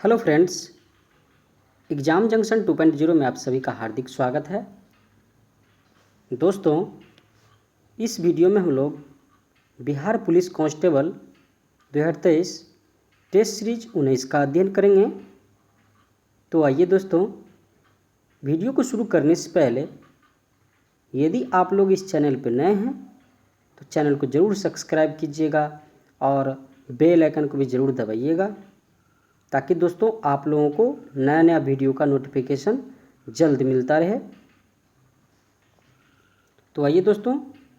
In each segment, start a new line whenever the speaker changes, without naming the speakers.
Hello friends, exam junction 2.0 में आप सभी का हार्दिक स्वागत है। दोस्तों, इस वीडियो में हम लोग Bihar police constable 2023 test series 19 का अध्ययन करेंगे। तो आइए दोस्तों, वीडियो को शुरू करने से पहले यदि आप लोग इस चैनल पर नए हैं तो चैनल को ज़रूर सब्सक्राइब कीजिएगा और बेल आइकन को भी ज़रूर दबाइएगा, ताकि दोस्तों आप लोगों को नया नया वीडियो का नोटिफिकेशन जल्द मिलता रहे। तो आइए दोस्तों,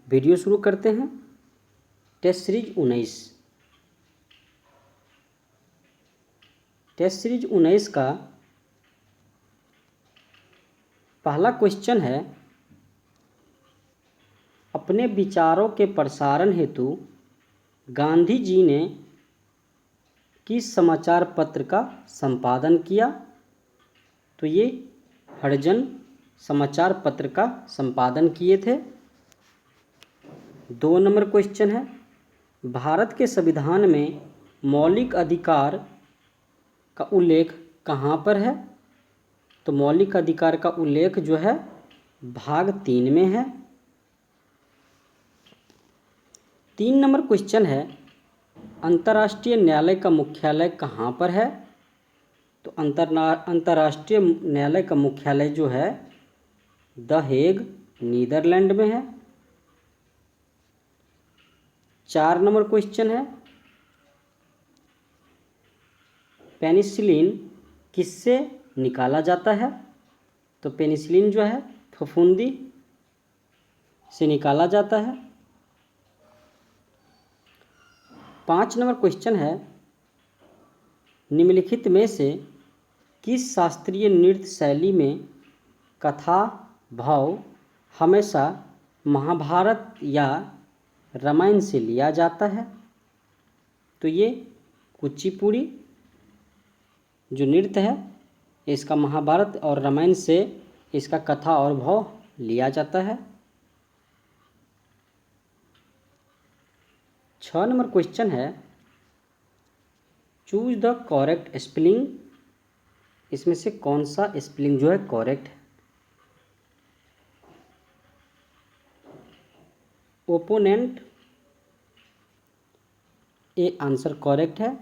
वीडियो शुरू करते हैं। टेस्ट सीरीज 19 का पहला क्वेश्चन है, अपने विचारों के प्रसारण हेतु गांधी जी ने किस समाचार पत्र का संपादन किया? तो ये हरिजन समाचार पत्र का संपादन किए थे। 2 नंबर क्वेश्चन है, भारत के संविधान में मौलिक अधिकार का उल्लेख कहाँ पर है? तो मौलिक अधिकार का उल्लेख जो है भाग 3 में है। 3 नंबर क्वेश्चन है, अंतर्राष्ट्रीय न्यायालय का मुख्यालय कहाँ पर है? तो अंतर्राष्ट्रीय न्यायालय का मुख्यालय जो है द हेग, नीदरलैंड में है। 4 नंबर क्वेश्चन है, पेनिसिलिन किससे निकाला जाता है? तो पेनिसिलिन जो है फफूंदी से निकाला जाता है। 5 नंबर क्वेश्चन है, निम्नलिखित में से किस शास्त्रीय नृत्य शैली में कथा भाव हमेशा महाभारत या रामायण से लिया जाता है? तो ये कुचिपुड़ी जो नृत्य है इसका महाभारत और रामायण से इसका कथा और भाव लिया जाता है। 6 नंबर क्वेश्चन है, चूज द करेक्ट स्पेलिंग। इसमें से कौन सा स्पेलिंग जो है करेक्ट है? ओपोनेंट, ये आंसर करेक्ट है।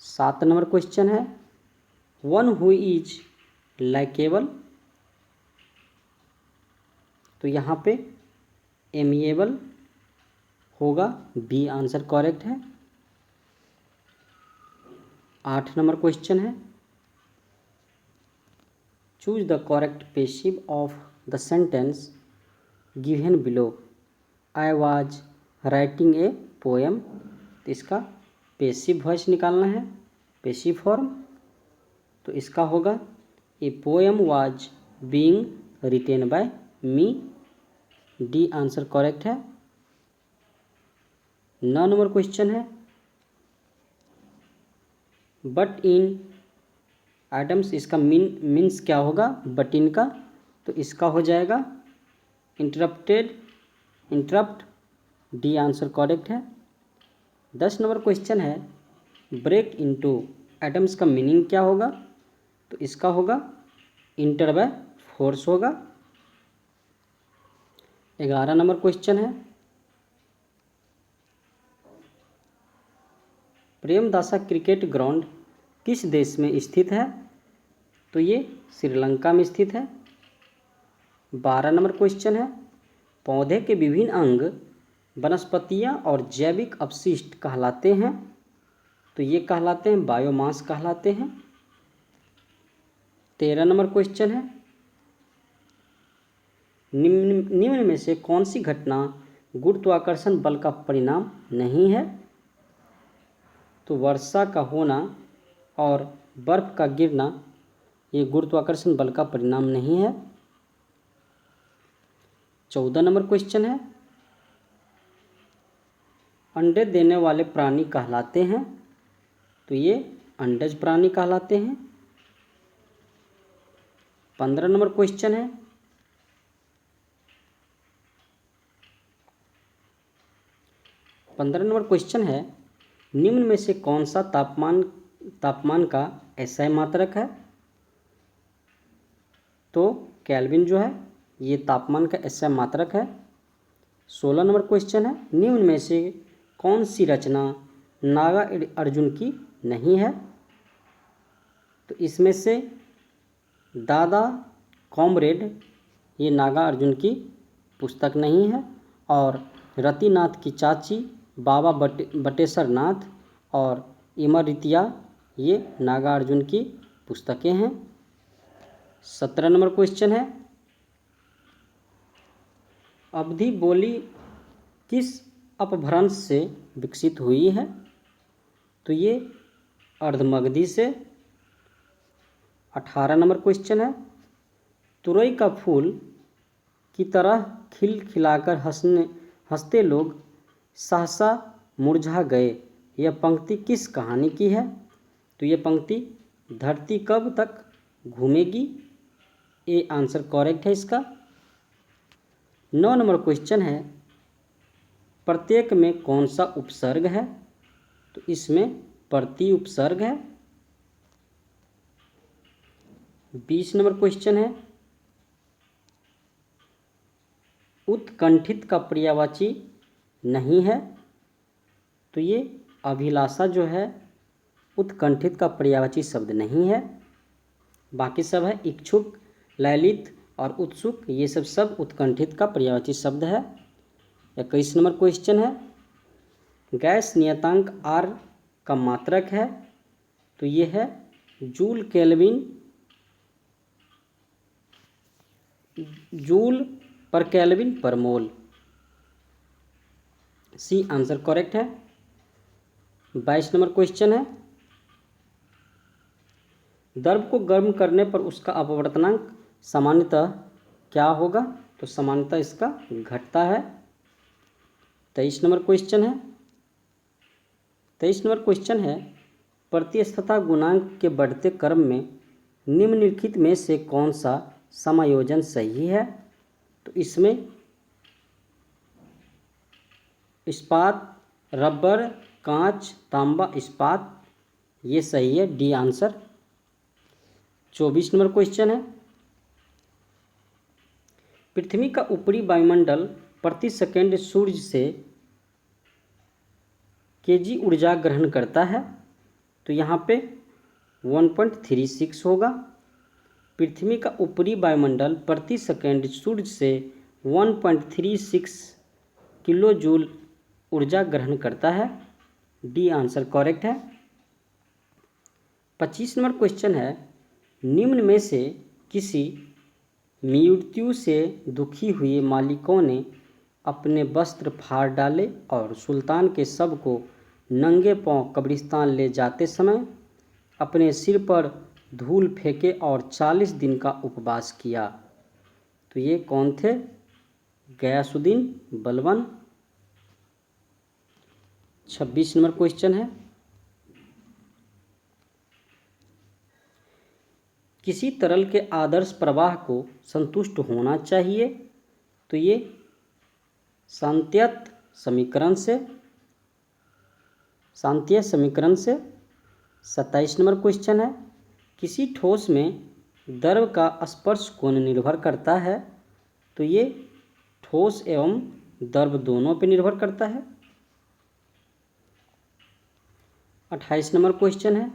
7 नंबर क्वेश्चन है, वन हु इज लाइकेबल। तो यहाँ पे एमिएबल होगा, बी आंसर करेक्ट है। 8 नंबर क्वेश्चन है, choose the correct passive of the sentence given below. I was writing a poem. तो इसका पैसिव वॉइस निकालना है, पैसिव फॉर्म। तो इसका होगा, a poem was being written by me. D answer correct है। 9 नंबर क्वेश्चन है, बट इन एडम्स, इसका मीन्स क्या होगा बट इन का? तो इसका हो जाएगा interrupted, interrupt. D answer correct है। 10 नंबर क्वेश्चन है, ब्रेक इनटू एटम्स का मीनिंग क्या होगा? तो इसका होगा इंटर बाय फोर्स होगा। 11 नंबर क्वेश्चन है, प्रेमदासा क्रिकेट ग्राउंड किस देश में स्थित है? तो ये श्रीलंका में स्थित है। 12 नंबर क्वेश्चन है, पौधे के विभिन्न अंग वनस्पतियाँ और जैविक अपशिष्ट कहलाते हैं। तो ये कहलाते हैं बायोमास कहलाते हैं। 13 नंबर क्वेश्चन है, निम्न में से कौन सी घटना गुरुत्वाकर्षण बल का परिणाम नहीं है? तो वर्षा का होना और बर्फ का गिरना ये गुरुत्वाकर्षण बल का परिणाम नहीं है। 14 नंबर क्वेश्चन है, अंडे देने वाले प्राणी कहलाते हैं। तो ये अंडज प्राणी कहलाते हैं। 15 नंबर क्वेश्चन है, निम्न में से कौन सा तापमान का एसआई मात्रक है? तो केल्विन जो है ये तापमान का एसआई मात्रक है। 16 नंबर क्वेश्चन है, निम्न में से कौन सी रचना नागा अर्जुन की नहीं है? तो इसमें से दादा कॉमरेड ये नागा अर्जुन की पुस्तक नहीं है, और रतिनाथ की चाची बाबा बटेश्वर नाथ और इमरितिया ये नागा अर्जुन की पुस्तकें हैं। 17 नंबर क्वेश्चन है, अवधी बोली किस अपभ्रंश से विकसित हुई है? तो ये अर्धमगधी से। 18 नंबर क्वेश्चन है, तुरई का फूल की तरह खिलखिलाकर हंसते लोग सहसा मुरझा गए, यह पंक्ति किस कहानी की है? तो यह पंक्ति धरती कब तक घूमेगी, ये आंसर करेक्ट है इसका। 9 नंबर क्वेश्चन है, प्रत्येक में कौन सा उपसर्ग है? तो इसमें प्रति उपसर्ग है। 20 नंबर क्वेश्चन है, उत्कंठित का पर्यायवाची नहीं है? तो ये अभिलाषा जो है उत्कंठित का पर्यायवाची शब्द नहीं है। बाकी सब है इच्छुक, ललित और उत्सुक, ये सब उत्कंठित का पर्यायवाची शब्द है। 21 नंबर क्वेश्चन है, गैस नियतांक R का मात्रक है? तो ये है जूल पर केल्विन पर मोल, सी आंसर करेक्ट है। 22 नंबर क्वेश्चन है, द्रव को गर्म करने पर उसका अपवर्तनांक सामान्यतः क्या होगा? तो सामान्यतः इसका घटता है। 23 नंबर क्वेश्चन है, प्रतिस्थता गुणांक के बढ़ते क्रम में निम्नलिखित में से कौन सा समायोजन सही है? तो इसमें इस्पात, रबर, कांच, तांबा, इस्पात, ये सही है, डी आंसर। 24 नंबर क्वेश्चन है, पृथ्वी का ऊपरी वायुमंडल प्रति सेकंड सूर्य से केजी ऊर्जा ग्रहण करता है? तो यहाँ पे 1.36 होगा। पृथ्वी का ऊपरी वायुमंडल प्रति सेकंड सूर्य से 1.36 किलो जूल ऊर्जा ग्रहण करता है, डी आंसर करेक्ट है। 25 नंबर क्वेश्चन है, निम्न में से किसी मृत्यु से दुखी हुए मालिकों ने अपने वस्त्र फाड़ डाले और सुल्तान के शव को नंगे पांव कब्रिस्तान ले जाते समय अपने सिर पर धूल फेंके और 40 दिन का उपवास किया? तो ये कौन थे? गयासुद्दीन बलबन। 26 नंबर क्वेश्चन है, किसी तरल के आदर्श प्रवाह को संतुष्ट होना चाहिए? तो ये सांत्य समीकरण से। 27 नंबर क्वेश्चन है, किसी ठोस में द्रव का स्पर्श कोण निर्भर करता है? तो ये ठोस एवं द्रव दोनों पे निर्भर करता है। 28 नंबर क्वेश्चन है,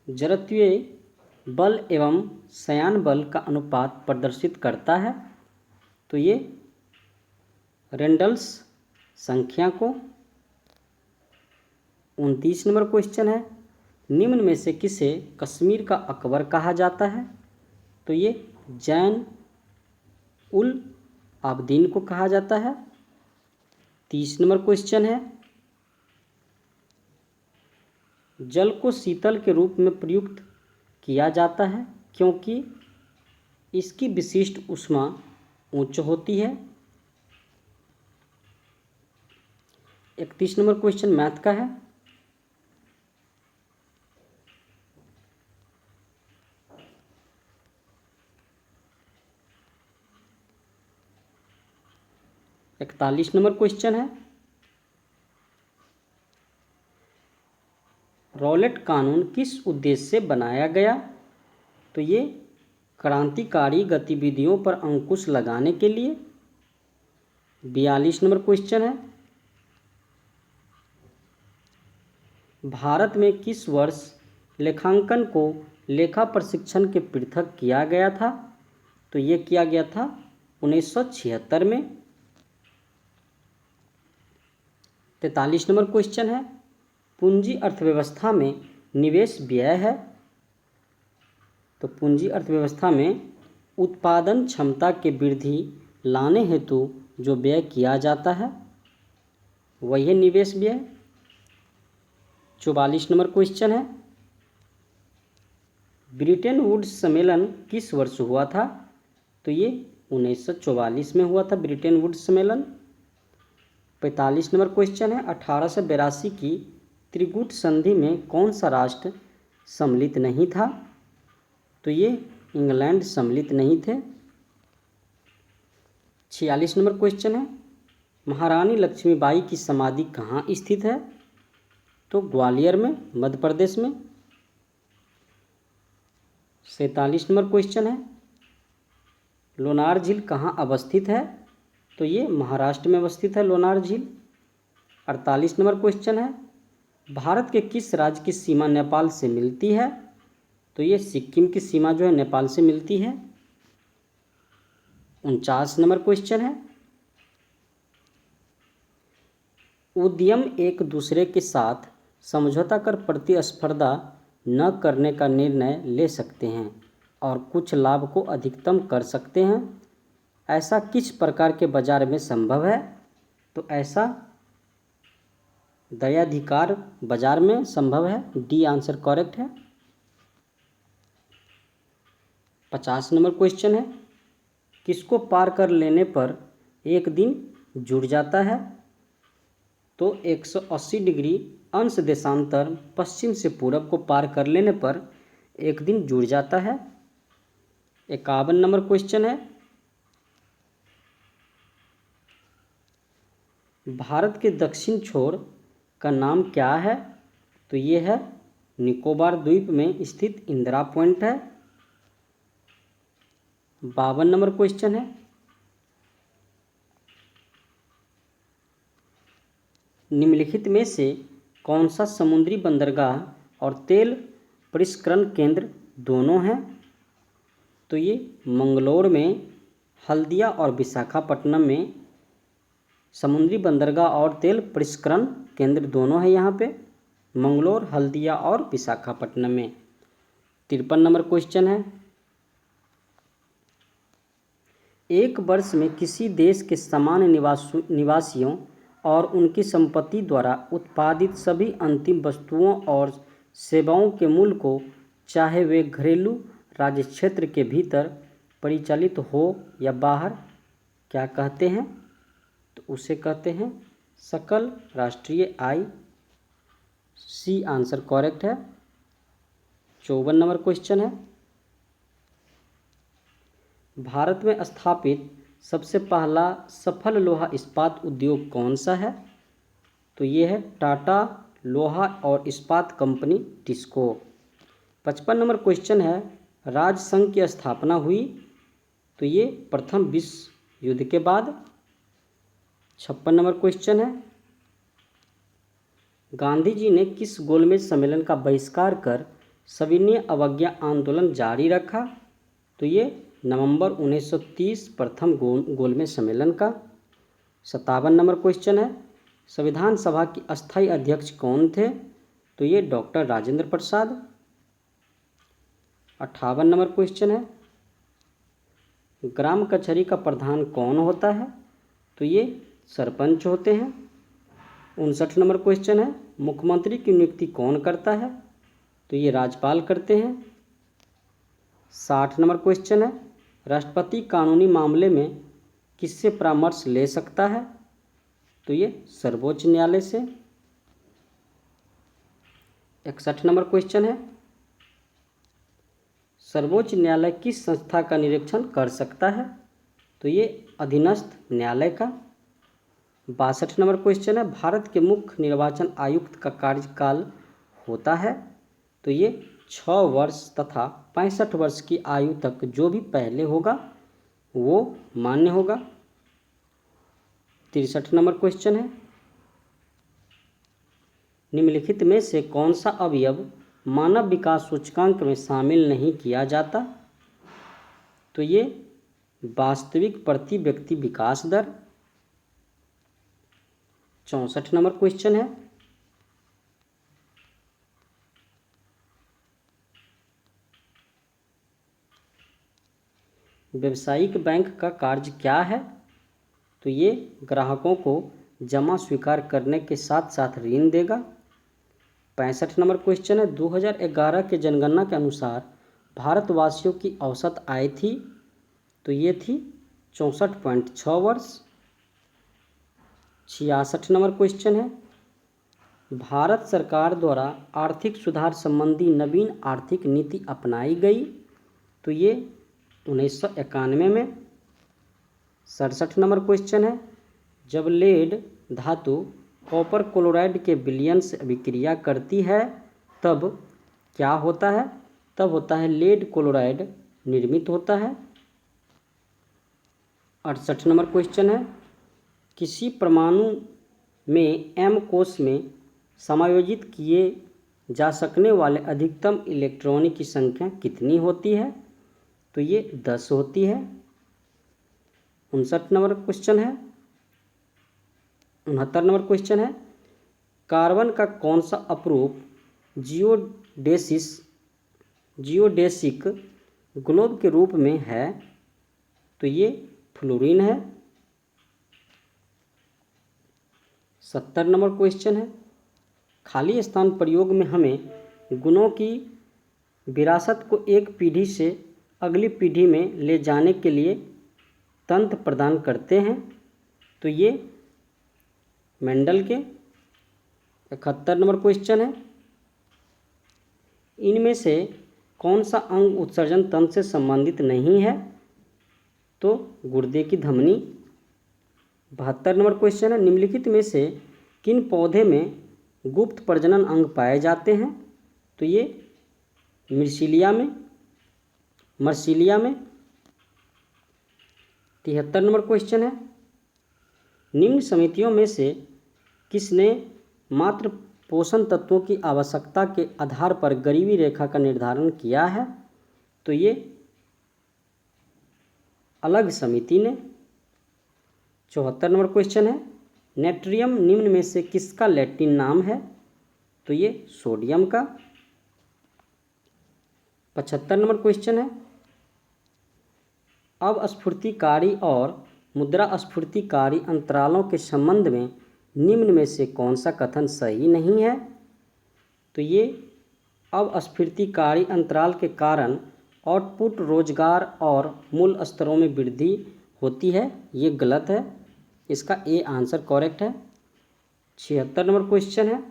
जड़त्वीय बल एवं शयान बल का अनुपात प्रदर्शित करता है? तो ये रेनॉल्ड्स संख्या को। 29 नंबर क्वेश्चन है, निम्न में से किसे कश्मीर का अकबर कहा जाता है? तो ये जैन उल आबदीन को कहा जाता है। 30 नंबर क्वेश्चन है, जल को शीतल के रूप में प्रयुक्त किया जाता है क्योंकि इसकी विशिष्ट ऊष्मा उच्च होती है। 31 नंबर क्वेश्चन मैथ का है, 41 नंबर क्वेश्चन है, रॉलेट कानून किस उद्देश्य से बनाया गया? तो ये क्रांतिकारी गतिविधियों पर अंकुश लगाने के लिए। 42 नंबर क्वेश्चन है, भारत में किस वर्ष लेखांकन को लेखा प्रशिक्षण के पृथक किया गया था? तो ये किया गया था 1976 में। 43 नंबर क्वेश्चन है, पूंजी अर्थव्यवस्था में निवेश व्यय है। तो पूंजी अर्थव्यवस्था में उत्पादन क्षमता के वृद्धि लाने हेतु जो व्यय किया जाता है वही है निवेश व्यय। 44 नंबर क्वेश्चन है, ब्रिटेन वुड्स सम्मेलन किस वर्ष हुआ था? तो ये 1944 में हुआ था ब्रिटेन वुड्स सम्मेलन। 45 नंबर क्वेश्चन है, 1882 की त्रिकूट संधि में कौन सा राष्ट्र सम्मिलित नहीं था? तो ये इंग्लैंड सम्मिलित नहीं थे। 46 नंबर क्वेश्चन है, महारानी लक्ष्मीबाई की समाधि कहाँ स्थित है? तो ग्वालियर में, मध्य प्रदेश में। 47 नंबर क्वेश्चन है, लोनार झील कहाँ अवस्थित है? तो ये महाराष्ट्र में अवस्थित है लोनार झील। 48 नंबर क्वेश्चन है, भारत के किस राज्य की सीमा नेपाल से मिलती है? तो ये सिक्किम की सीमा जो है नेपाल से मिलती है। 49 नंबर क्वेश्चन है, उद्यम एक दूसरे के साथ समझौता कर प्रतिस्पर्धा न करने का निर्णय ले सकते हैं और कुछ लाभ को अधिकतम कर सकते हैं। ऐसा किस प्रकार के बाजार में संभव है? तो ऐसा दयाधिकार बाजार में संभव है। डी आंसर करेक्ट है। 50 नंबर क्वेश्चन है, किसको पार कर लेने पर एक दिन जुड़ जाता है? तो 180 डिग्री अंश देशांतर पश्चिम से पूरब को पार कर लेने पर एक दिन जुड़ जाता है। 51 नंबर क्वेश्चन है, भारत के दक्षिण छोर का नाम क्या है? तो ये है निकोबार द्वीप में स्थित इंदिरा पॉइंट है। 52 नंबर क्वेश्चन है, निम्नलिखित में से कौन सा समुद्री बंदरगाह और तेल परिष्करण केंद्र दोनों हैं? तो ये मंगलोर में, हल्दिया और विशाखापट्टनम में समुद्री बंदरगाह और तेल परिष्करण केंद्र दोनों हैं यहाँ पे, मंगलोर, हल्दिया और विशाखापट्टनम में। 53 नंबर क्वेश्चन है, एक वर्ष में किसी देश के सामान्य निवासियों और उनकी संपत्ति द्वारा उत्पादित सभी अंतिम वस्तुओं और सेवाओं के मूल्य को, चाहे वे घरेलू राज्य क्षेत्र के भीतर परिचालित हो या बाहर, क्या कहते हैं? तो उसे कहते हैं सकल राष्ट्रीय आय। सी आंसर करेक्ट है। 54 नंबर क्वेश्चन है, भारत में स्थापित सबसे पहला सफल लोहा इस्पात उद्योग कौन सा है? तो ये है टाटा लोहा और इस्पात कंपनी टिस्को। 55 नंबर क्वेश्चन है, राजसंघ की स्थापना हुई? तो ये प्रथम विश्व युद्ध के बाद। 56 नंबर क्वेश्चन है, गांधी जी ने किस गोलमेज सम्मेलन का बहिष्कार कर सविनय अवज्ञा आंदोलन जारी रखा? तो ये नवंबर 1930 प्रथम गोलमेज सम्मेलन का। 57 नंबर क्वेश्चन है, संविधान सभा की अस्थायी अध्यक्ष कौन थे? तो ये doctor Rajendra Prasad. 58 number question है, ग्राम कचहरी का प्रधान कौन होता है? तो ये सरपंच होते हैं। 59 नंबर क्वेश्चन है, मुख्यमंत्री की नियुक्ति कौन करता है? तो ये राज्यपाल करते हैं। 60 नंबर क्वेश्चन है, राष्ट्रपति कानूनी मामले में किससे परामर्श ले सकता है? तो ये सर्वोच्च न्यायालय से। 61 नंबर क्वेश्चन है, सर्वोच्च न्यायालय किस संस्था का निरीक्षण कर सकता है? तो ये अधीनस्थ न्यायालय का। 62 नंबर क्वेश्चन है, भारत के मुख्य निर्वाचन आयुक्त का कार्यकाल होता है, तो ये 6 वर्ष तथा 65 वर्ष की आयु तक जो भी पहले होगा वो मान्य होगा। 63 नंबर क्वेश्चन है, निम्नलिखित में से कौन सा अवयव मानव विकास सूचकांक में शामिल नहीं किया जाता, तो ये वास्तविक प्रति व्यक्ति विकास दर। 64 नंबर क्वेश्चन है, व्यावसायिक बैंक का कार्य क्या है, तो ये ग्राहकों को जमा स्वीकार करने के साथ साथ ऋण देगा। 65 नंबर क्वेश्चन है, 2011 के जनगणना के अनुसार भारतवासियों की औसत आय थी, तो ये थी 64.6 वर्ष। 66 नंबर क्वेश्चन है, भारत सरकार द्वारा आर्थिक सुधार संबंधी नवीन आर्थिक नीति अपनाई गई, तो ये 1991 में। 67 नंबर क्वेश्चन है, जब लेड धातु कॉपर क्लोराइड के विलयन से अभिक्रिया करती है तब क्या होता है, तब होता है लेड क्लोराइड निर्मित होता है। 68 नंबर क्वेश्चन है, किसी परमाणु में m कोश में समायोजित किए जा सकने वाले अधिकतम इलेक्ट्रॉनों की संख्या कितनी होती है, तो ये 10 होती है। 59 नंबर क्वेश्चन है, 69 नंबर क्वेश्चन है, कार्बन का कौन सा अपरूप जियोडेसिक ग्लोब के रूप में है, तो ये फ्लोरीन है। 70 नंबर क्वेश्चन है, खाली स्थान प्रयोग में हमें गुणों की विरासत को एक पीढ़ी से अगली पीढ़ी में ले जाने के लिए तंत्र प्रदान करते हैं, तो ये मेंडल के। 71 नंबर क्वेश्चन है, इनमें से कौन सा अंग उत्सर्जन तंत्र से संबंधित नहीं है, तो गुर्दे की धमनी। 72 नंबर क्वेश्चन है, निम्नलिखित में से किन पौधे में गुप्त प्रजनन अंग पाए जाते हैं, तो ये मर्सीलिया में। 73 नंबर क्वेश्चन है, निम्न समितियों में से किसने मात्र पोषण तत्वों की आवश्यकता के आधार पर गरीबी रेखा का निर्धारण किया है, तो ये अलग समिति ने। 74 नंबर क्वेश्चन है, नेट्रियम निम्न में से किसका लैटिन नाम है, तो ये सोडियम का। 75 नंबर क्वेश्चन है, अपस्फूर्तिकारी और मुद्रास्फूर्तिकारी अंतरालों के संबंध में निम्न में से कौन सा कथन सही नहीं है, तो ये अपस्फूर्तिकारी अंतराल के कारण आउटपुट, रोजगार और मूल स्तरों में वृद्धि होती है, ये गलत है, इसका ए आंसर करेक्ट है। 76 नंबर क्वेश्चन है,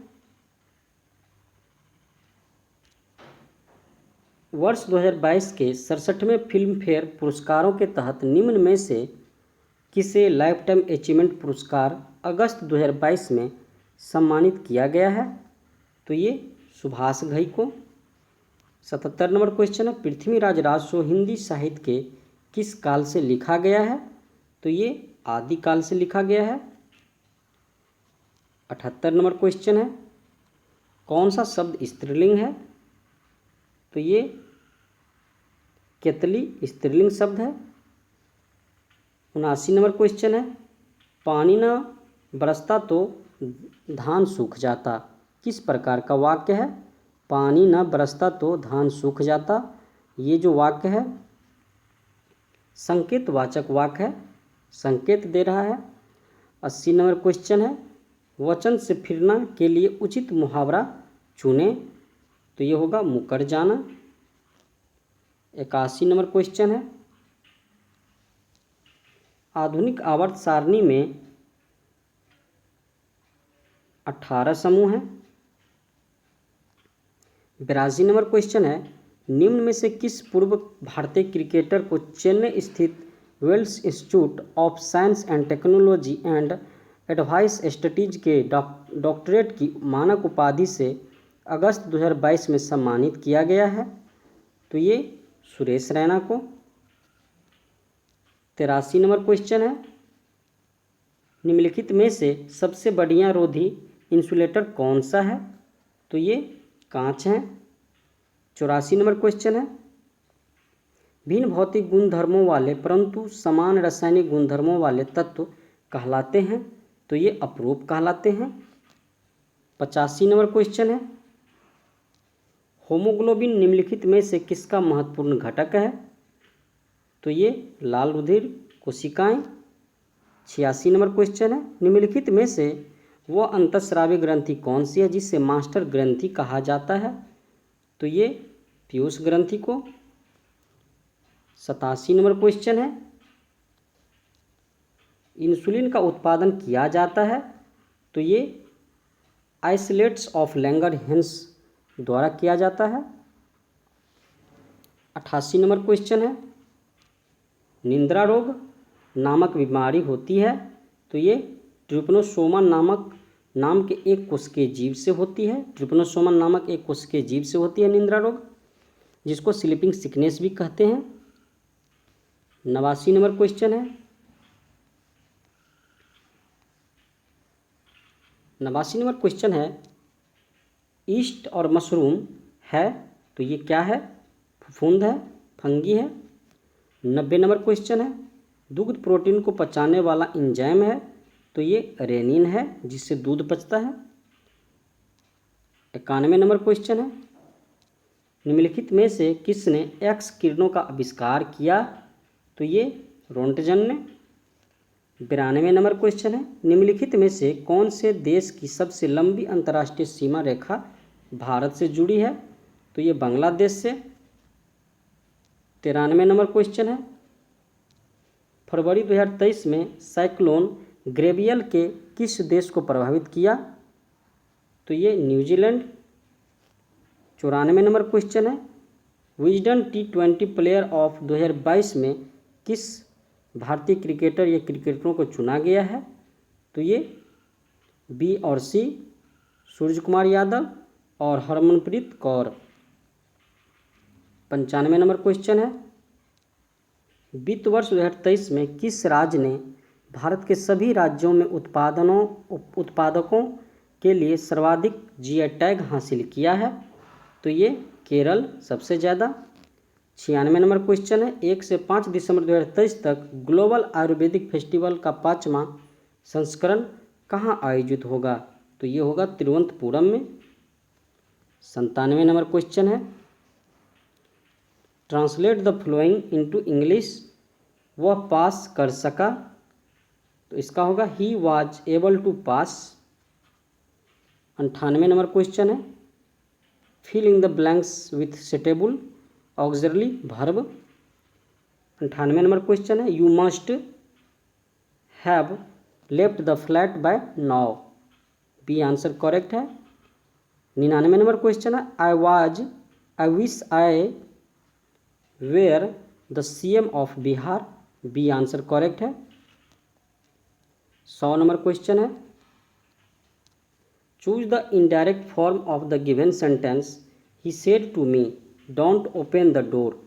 वर्ष 2022 के 67वें फिल्म फेयर पुरस्कारों के तहत निम्न में से किसे लाइफ टाइम अचीवमेंट पुरस्कार अगस्त 2022 में सम्मानित किया गया है, तो ये सुभाष घई को। 77 नंबर क्वेश्चन है, पृथ्वीराज राजसो हिंदी साहित्य के किस काल से लिखा गया है, तो ये आदिकाल से लिखा गया है। 78 नंबर क्वेश्चन है, कौन सा शब्द स्त्रीलिंग है, तो ये केतली स्त्रीलिंग शब्द है। 79 नंबर क्वेश्चन है, पानी न बरसता तो धान सूख जाता, किस प्रकार का वाक्य है, पानी न बरसता तो धान सूख जाता, ये जो वाक्य है संकेतवाचक वाक्य है, संकेत दे रहा है। 80 नंबर क्वेश्चन है, वचन से फिरना के लिए उचित मुहावरा चुनें, तो ये होगा मुकर जाना। 81 नंबर क्वेश्चन है, आधुनिक आवर्त सारणी में 18 समूह हैं। 82 नंबर क्वेश्चन है, निम्न में से किस पूर्व भारतीय क्रिकेटर को चेन्नई स्थित Vels institute of science and technology and advanced studies के डॉक्टरेट की मानक उपाधि से अगस्त 2022 में सम्मानित किया गया है? तो ये सुरेश रैना को। 83 नंबर क्वेश्चन है, निम्नलिखित में से सबसे बढ़िया रोधी इंसुलेटर कौन सा है? तो ये कांच है। 84 नंबर क्वेश्चन है, भिन्न भौतिक गुणधर्मों वाले परंतु समान रासायनिक गुणधर्मों वाले तत्व कहलाते हैं? तो ये अपरूप कहलाते हैं। 85 नंबर क्वेश्चन है, होमोग्लोबिन निम्नलिखित में से किसका महत्वपूर्ण घटक है? तो ये लाल रुधिर कोशिकाएं। 86 नंबर क्वेश्चन है, निम्नलिखित में से वह अंतःस्रावी ग्रंथि कौन सी है जिसे मास्टर ग्रंथि कहा जाता है? तो ये पीयूष ग्रंथि को। 87 नंबर क्वेश्चन है, इंसुलिन का उत्पादन किया जाता है? तो ये आइसोलेट्स ऑफ लैंगरहैंस द्वारा किया जाता है। 88 नंबर क्वेश्चन है, निद्रा रोग नामक बीमारी होती है? तो ये ट्रिपनोसोमा नाम के एक कोशिकीय जीव से होती है। ट्रिपनोसोमा नामक एक कोशिकीय जीव से होती है निद्रा रोग, जिसको स्लीपिंग सिकनेस भी कहते हैं। 89 नंबर क्वेश्चन है, 89 नंबर क्वेश्चन है, ईस्ट और मशरूम है? तो ये क्या है? फफूंद है, फंगी है। 90 नंबर क्वेश्चन है, दुग्ध प्रोटीन को पचाने वाला एंजाइम है? तो ये रेनिन है, जिससे दूध पचता है। 91 नंबर क्वेश्चन है, निम्नलिखित में से किसने एक्स किरणों का आविष्कार किया? तो ये रोंटगन ने। 92 नंबर क्वेश्चन है, निम्नलिखित में से कौन से देश की सबसे लंबी अंतर्राष्ट्रीय सीमा रेखा भारत से जुड़ी है? तो ये बांग्लादेश से। 93 नंबर क्वेश्चन है, फरवरी 2023 में साइक्लोन ग्रेवियल के किस देश को प्रभावित किया? तो ये न्यूजीलैंड। 94 नंबर क्वेश्चन है, विजडन T20 प्लेयर ऑफ 2022 में किस भारतीय क्रिकेटर या क्रिकेटरों को चुना गया है? तो ये बी और सी, सूर्य कुमार यादव और हरमनप्रीत कौर। 95 नंबर क्वेश्चन है, वित्त वर्ष 2023 में किस राज्य ने भारत के सभी राज्यों में उत्पादकों के लिए सर्वाधिक जीआई टैग हासिल किया है? तो ये केरल सबसे ज़्यादा। 96 नंबर क्वेश्चन है, 1 से 5 दिसंबर 2023 तक ग्लोबल आयुर्वेदिक फेस्टिवल का 5वां संस्करण कहाँ आयोजित होगा? तो ये होगा तिरुवनंतपुरम में। 97 नंबर क्वेश्चन है, translate the following into English. वह पास कर सका? तो इसका होगा he was able to pass. 98 number question है, fill in the blanks with suitable auxiliary verb. 98 number question है, you must have left the flat by now. B answer correct है। 99 नंबर क्वेश्चन है, I wish I were the CM of Bihar. B answer correct है। 100 number question है, choose the indirect form of the given sentence he said to me don't open the door.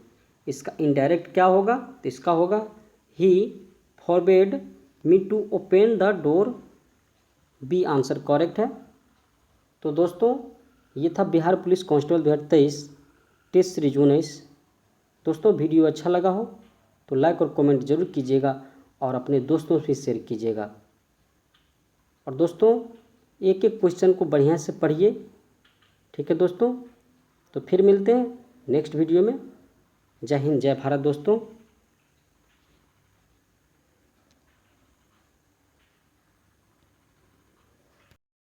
इसका indirect क्या होगा? तो इसका होगा he forbade me to open the door. B answer correct है। तो दोस्तों, ये था Bihar police constable 2023 test series 19। दोस्तों, वीडियो अच्छा लगा हो तो लाइक और कमेंट जरूर कीजिएगा और अपने दोस्तों से शेयर कीजिएगा। और दोस्तों, एक एक क्वेश्चन को बढ़िया से पढ़िए, ठीक है दोस्तों। तो फिर मिलते हैं नेक्स्ट वीडियो में। जय हिंद, जय भारत दोस्तों।